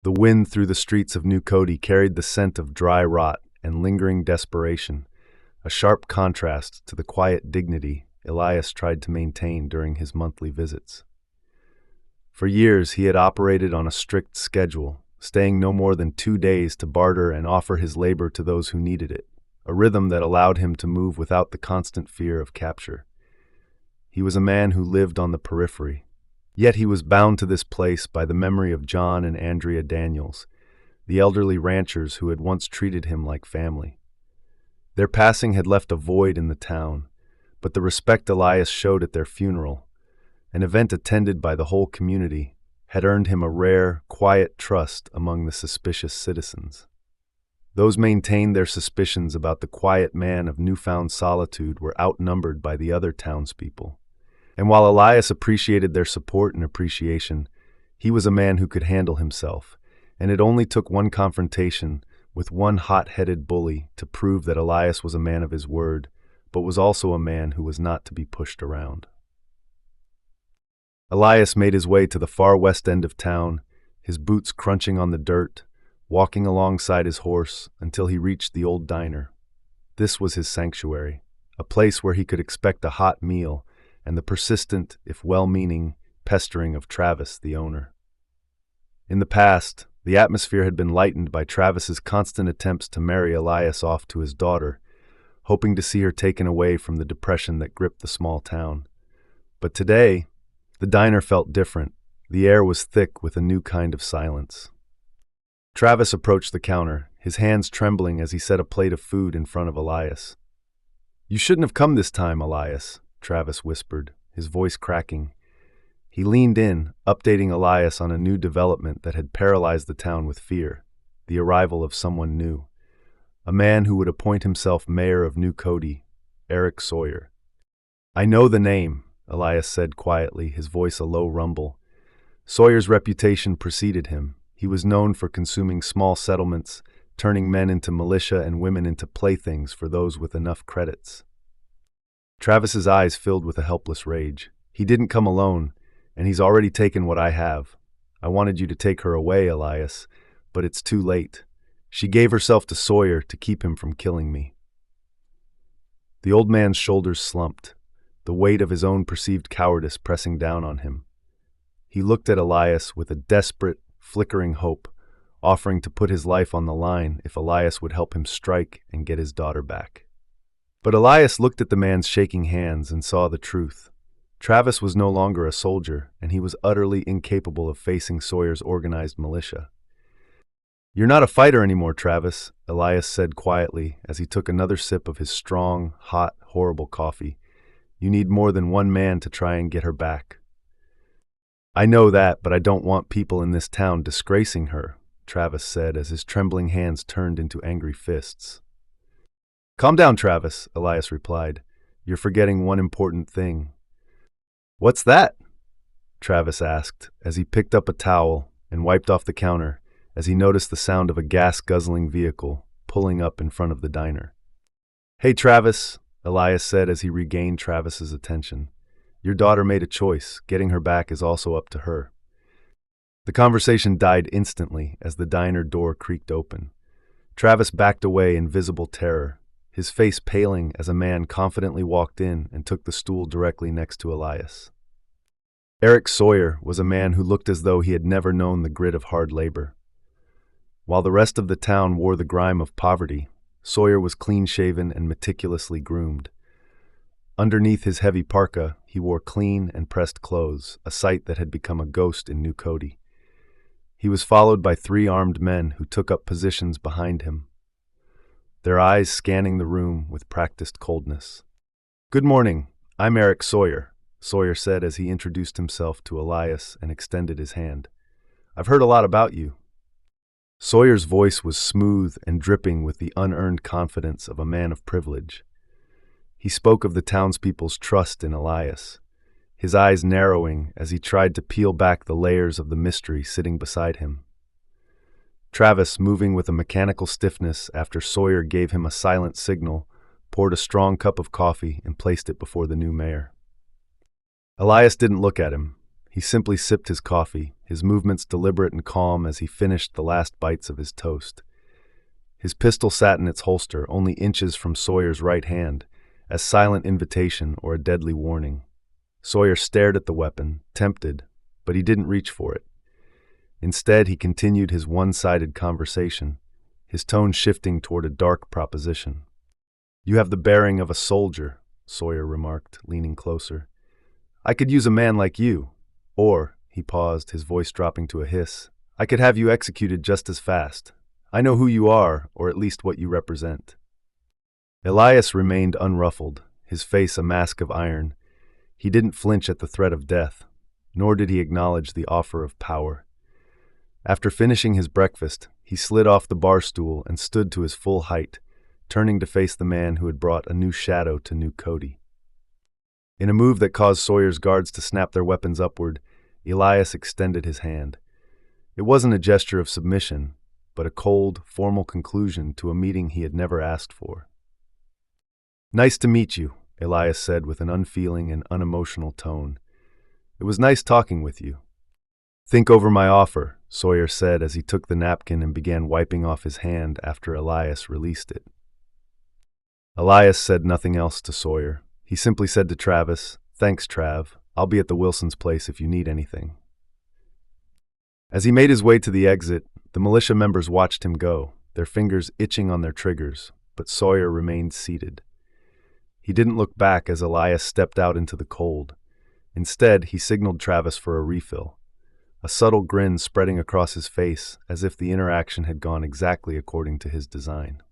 The wind through the streets of New Cody carried the scent of dry rot and lingering desperation, a sharp contrast to the quiet dignity Elias tried to maintain during his monthly visits. For years he had operated on a strict schedule, staying no more than 2 days to barter and offer his labor to those who needed it, a rhythm that allowed him to move without the constant fear of capture. He was a man who lived on the periphery, yet he was bound to this place by the memory of John and Andrea Daniels, the elderly ranchers who had once treated him like family. Their passing had left a void in the town, but the respect Elias showed at their funeral, an event attended by the whole community, had earned him a rare, quiet trust among the suspicious citizens. Those maintained their suspicions about the quiet man of newfound solitude were outnumbered by the other townspeople. And while Elias appreciated their support and appreciation, he was a man who could handle himself, and it only took one confrontation with one hot-headed bully to prove that Elias was a man of his word, but was also a man who was not to be pushed around. Elias made his way to the far west end of town, his boots crunching on the dirt, walking alongside his horse until he reached the old diner. This was his sanctuary, a place where he could expect a hot meal and the persistent, if well-meaning, pestering of Travis, the owner. In the past, the atmosphere had been lightened by Travis's constant attempts to marry Elias off to his daughter, hoping to see her taken away from the depression that gripped the small town. But today, the diner felt different. The air was thick with a new kind of silence. Travis approached the counter, his hands trembling as he set a plate of food in front of Elias. "You shouldn't have come this time, Elias," Travis whispered, his voice cracking. He leaned in, updating Elias on a new development that had paralyzed the town with fear, the arrival of someone new. A man who would appoint himself mayor of New Cody, Eric Sawyer. "I know the name," Elias said quietly, his voice a low rumble. Sawyer's reputation preceded him. He was known for consuming small settlements, turning men into militia and women into playthings for those with enough credits. Travis's eyes filled with a helpless rage. "He didn't come alone, and he's already taken what I have. I wanted you to take her away, Elias, but it's too late. She gave herself to Sawyer to keep him from killing me." The old man's shoulders slumped, the weight of his own perceived cowardice pressing down on him. He looked at Elias with a desperate, flickering hope, offering to put his life on the line if Elias would help him strike and get his daughter back. But Elias looked at the man's shaking hands and saw the truth. Travis was no longer a soldier, and he was utterly incapable of facing Sawyer's organized militia. "You're not a fighter anymore, Travis," Elias said quietly as he took another sip of his strong, hot, horrible coffee. "You need more than one man to try and get her back." "I know that, but I don't want people in this town disgracing her," Travis said as his trembling hands turned into angry fists. "Calm down, Travis," Elias replied. "You're forgetting one important thing." "What's that?" Travis asked as he picked up a towel and wiped off the counter as he noticed the sound of a gas-guzzling vehicle pulling up in front of the diner. "Hey, Travis," Elias said as he regained Travis's attention. "Your daughter made a choice. Getting her back is also up to her." The conversation died instantly as the diner door creaked open. Travis backed away in visible terror, his face paling as a man confidently walked in and took the stool directly next to Elias. Eric Sawyer was a man who looked as though he had never known the grit of hard labor. While the rest of the town wore the grime of poverty, Sawyer was clean-shaven and meticulously groomed. Underneath his heavy parka, he wore clean and pressed clothes, a sight that had become a ghost in New Cody. He was followed by 3 armed men who took up positions behind him, their eyes scanning the room with practiced coldness. "Good morning, I'm Eric Sawyer," Sawyer said as he introduced himself to Elias and extended his hand. "I've heard a lot about you." Sawyer's voice was smooth and dripping with the unearned confidence of a man of privilege. He spoke of the townspeople's trust in Elias, his eyes narrowing as he tried to peel back the layers of the mystery sitting beside him. Travis, moving with a mechanical stiffness after Sawyer gave him a silent signal, poured a strong cup of coffee and placed it before the new mayor. Elias didn't look at him. He simply sipped his coffee, his movements deliberate and calm as he finished the last bites of his toast. His pistol sat in its holster, only inches from Sawyer's right hand, a silent invitation or a deadly warning. Sawyer stared at the weapon, tempted, but he didn't reach for it. Instead, he continued his one-sided conversation, his tone shifting toward a dark proposition. "You have the bearing of a soldier," Sawyer remarked, leaning closer. "I could use a man like you. Or," he paused, his voice dropping to a hiss, "I could have you executed just as fast. I know who you are, or at least what you represent." Elias remained unruffled, his face a mask of iron. He didn't flinch at the threat of death, nor did he acknowledge the offer of power. After finishing his breakfast, he slid off the bar stool and stood to his full height, turning to face the man who had brought a new shadow to New Cody. In a move that caused Sawyer's guards to snap their weapons upward, Elias extended his hand. It wasn't a gesture of submission, but a cold, formal conclusion to a meeting he had never asked for. "Nice to meet you," Elias said with an unfeeling and unemotional tone. "It was nice talking with you." "Think over my offer," Sawyer said as he took the napkin and began wiping off his hand after Elias released it. Elias said nothing else to Sawyer. He simply said to Travis, "Thanks, Trav. I'll be at the Wilsons' place if you need anything." As he made his way to the exit, the militia members watched him go, their fingers itching on their triggers, but Sawyer remained seated. He didn't look back as Elias stepped out into the cold. Instead, he signaled Travis for a refill, a subtle grin spreading across his face as if the interaction had gone exactly according to his design.